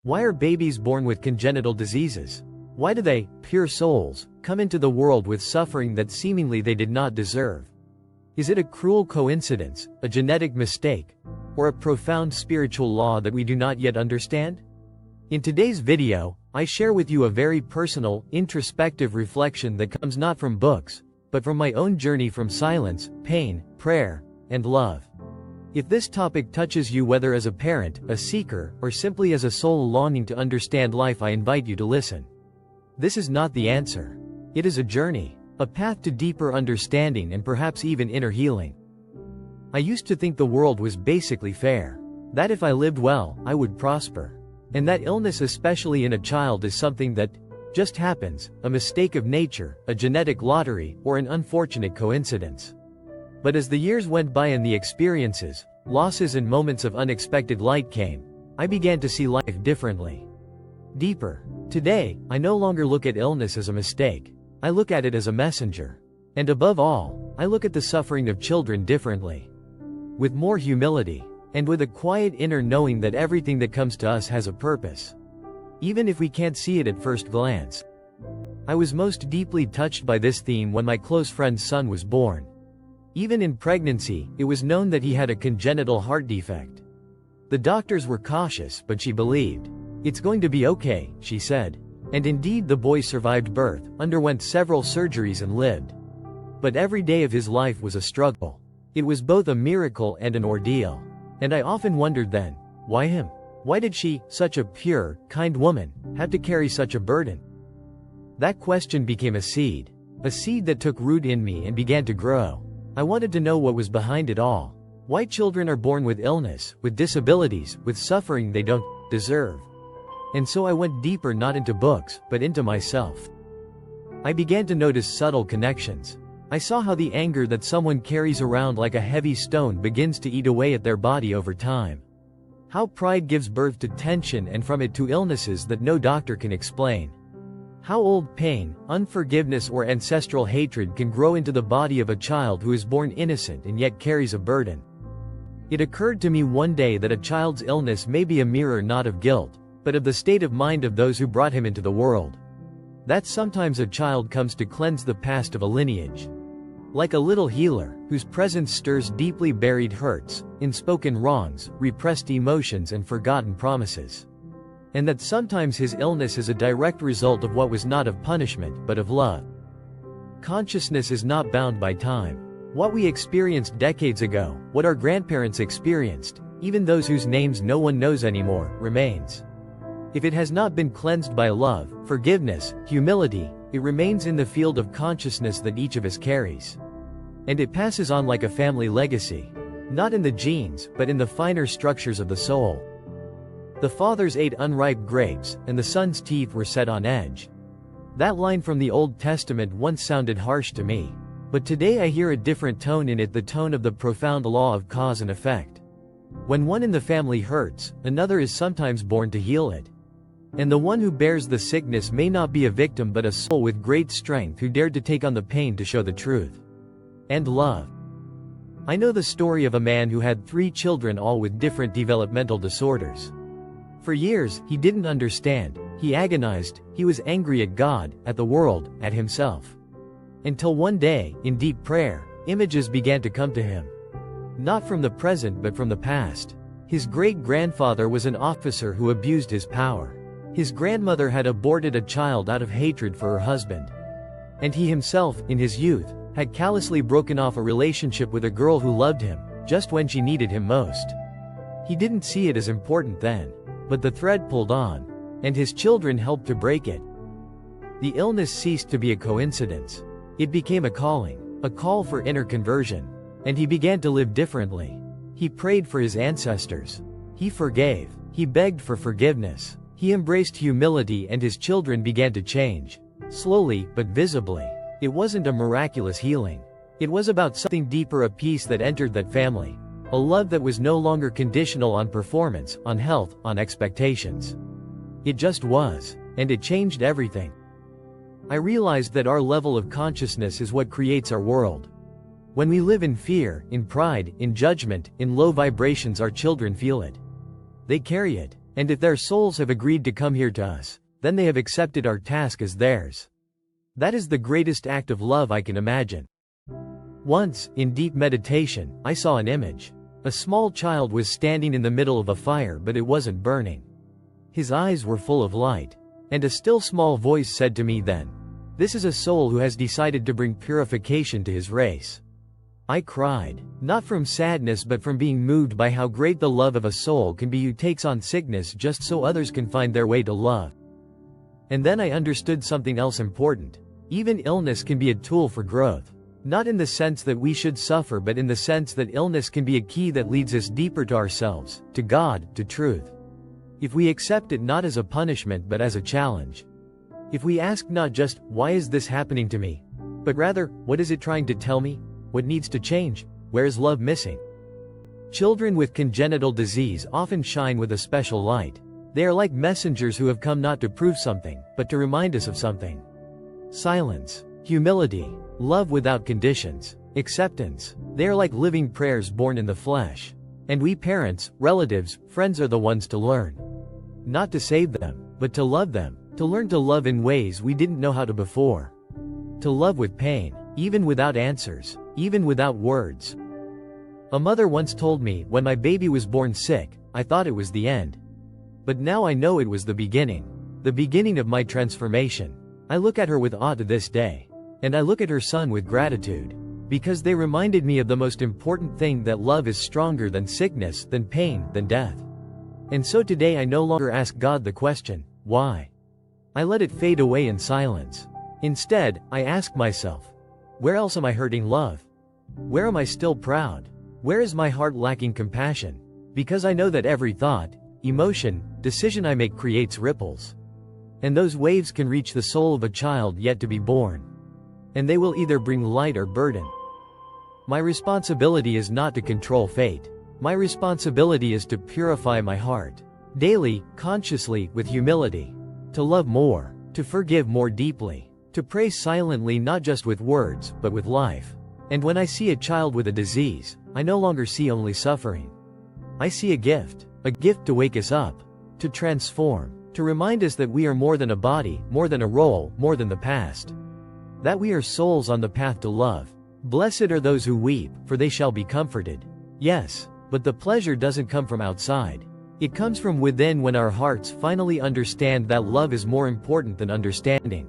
Why are babies born with congenital diseases? Why do they, pure souls, come into the world with suffering that seemingly they did not deserve? Is it a cruel coincidence, a genetic mistake, or a profound spiritual law that we do not yet understand? In today's video, I share with you a very personal, introspective reflection that comes not from books, but from my own journey from silence, pain, prayer, and love. If this topic touches you whether as a parent, a seeker, or simply as a soul longing to understand life, I invite you to listen. This is not the answer. It is a journey, a path to deeper understanding and perhaps even inner healing. I used to think the world was basically fair. That if I lived well, I would prosper. And that illness, especially in a child, is something that just happens, a mistake of nature, a genetic lottery, or an unfortunate coincidence. But as the years went by and the experiences, losses and moments of unexpected light came, I began to see life differently. Deeper. Today, I no longer look at illness as a mistake. I look at it as a messenger. And above all, I look at the suffering of children differently. With more humility. And with a quiet inner knowing that everything that comes to us has a purpose. Even if we can't see it at first glance. I was most deeply touched by this theme when my close friend's son was born. Even in pregnancy, it was known that he had a congenital heart defect. The doctors were cautious, but she believed. "It's going to be okay," she said. And indeed the boy survived birth, underwent several surgeries and lived. But every day of his life was a struggle. It was both a miracle and an ordeal. And I often wondered then, why him? Why did she, such a pure, kind woman, have to carry such a burden? That question became a seed that took root in me and began to grow. I wanted to know what was behind it all. Why children are born with illness, with disabilities, with suffering they don't deserve. And so I went deeper, not into books, but into myself. I began to notice subtle connections. I saw how the anger that someone carries around like a heavy stone begins to eat away at their body over time. How pride gives birth to tension and from it to illnesses that no doctor can explain. How old pain, unforgiveness or ancestral hatred can grow into the body of a child who is born innocent and yet carries a burden. It occurred to me one day that a child's illness may be a mirror not of guilt, but of the state of mind of those who brought him into the world. That sometimes a child comes to cleanse the past of a lineage. Like a little healer, whose presence stirs deeply buried hurts, unspoken wrongs, repressed emotions and forgotten promises. And that sometimes his illness is a direct result of what was not of punishment, but of love. Consciousness is not bound by time. What we experienced decades ago, what our grandparents experienced, even those whose names no one knows anymore, remains. If it has not been cleansed by love, forgiveness, humility, it remains in the field of consciousness that each of us carries. And it passes on like a family legacy. Not in the genes, but in the finer structures of the soul. The fathers ate unripe grapes, and the son's teeth were set on edge. That line from the Old Testament once sounded harsh to me. But today I hear a different tone in it, the tone of the profound law of cause and effect. When one in the family hurts, another is sometimes born to heal it. And the one who bears the sickness may not be a victim but a soul with great strength who dared to take on the pain to show the truth. And love. I know the story of a man who had 3 children, all with different developmental disorders. For years, he didn't understand, he agonized, he was angry at God, at the world, at himself. Until one day, in deep prayer, images began to come to him. Not from the present but from the past. His great-grandfather was an officer who abused his power. His grandmother had aborted a child out of hatred for her husband. And he himself, in his youth, had callously broken off a relationship with a girl who loved him, just when she needed him most. He didn't see it as important then. But the thread pulled on. And his children helped to break it. The illness ceased to be a coincidence. It became a calling, a call for inner conversion. And he began to live differently. He prayed for his ancestors. He forgave. He begged for forgiveness. He embraced humility and his children began to change. Slowly, but visibly. It wasn't a miraculous healing. It was about something deeper, a peace that entered that family. A love that was no longer conditional on performance, on health, on expectations. It just was. And it changed everything. I realized that our level of consciousness is what creates our world. When we live in fear, in pride, in judgment, in low vibrations, our children feel it. They carry it. And if their souls have agreed to come here to us, then they have accepted our task as theirs. That is the greatest act of love I can imagine. Once, in deep meditation, I saw an image. A small child was standing in the middle of a fire, but it wasn't burning. His eyes were full of light. And a still small voice said to me then, "This is a soul who has decided to bring purification to his race." I cried, not from sadness but from being moved by how great the love of a soul can be who takes on sickness just so others can find their way to love. And then I understood something else important. Even illness can be a tool for growth. Not in the sense that we should suffer, but in the sense that illness can be a key that leads us deeper to ourselves, to God, to truth. If we accept it not as a punishment but as a challenge. If we ask not just, "Why is this happening to me?" but rather, "What is it trying to tell me? What needs to change? Where is love missing?" Children with congenital disease often shine with a special light. They are like messengers who have come not to prove something, but to remind us of something. Silence, humility, love without conditions, acceptance. They are like living prayers born in the flesh. And we parents, relatives, friends are the ones to learn. Not to save them, but to love them, to learn to love in ways we didn't know how to before. To love with pain, even without answers, even without words. A mother once told me, when my baby was born sick, I thought it was the end. But now I know it was the beginning of my transformation. I look at her with awe to this day. And I look at her son with gratitude. Because they reminded me of the most important thing, that love is stronger than sickness, than pain, than death. And so today I no longer ask God the question, why? I let it fade away in silence. Instead, I ask myself, where else am I hurting love? Where am I still proud? Where is my heart lacking compassion? Because I know that every thought, emotion, decision I make creates ripples. And those waves can reach the soul of a child yet to be born. And they will either bring light or burden. My responsibility is not to control fate. My responsibility is to purify my heart. Daily, consciously, with humility. To love more. To forgive more deeply. To pray silently, not just with words, but with life. And when I see a child with a disease, I no longer see only suffering. I see a gift to wake us up. To transform. To remind us that we are more than a body, more than a role, more than the past. That we are souls on the path to love. Blessed are those who weep, for they shall be comforted. Yes, but the pleasure doesn't come from outside. It comes from within when our hearts finally understand that love is more important than understanding.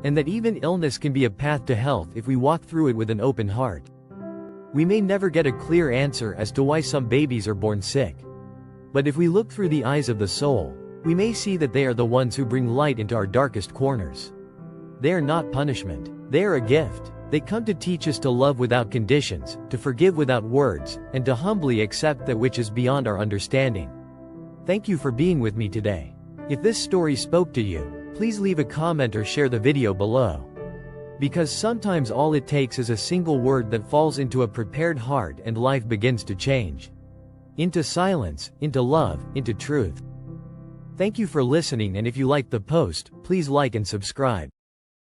And that even illness can be a path to health if we walk through it with an open heart. We may never get a clear answer as to why some babies are born sick. But if we look through the eyes of the soul, we may see that they are the ones who bring light into our darkest corners. They are not punishment. They are a gift. They come to teach us to love without conditions, to forgive without words, and to humbly accept that which is beyond our understanding. Thank you for being with me today. If this story spoke to you, please leave a comment or share the video below. Because sometimes all it takes is a single word that falls into a prepared heart and life begins to change. Into silence, into love, into truth. Thank you for listening, and if you liked the post, please like and subscribe.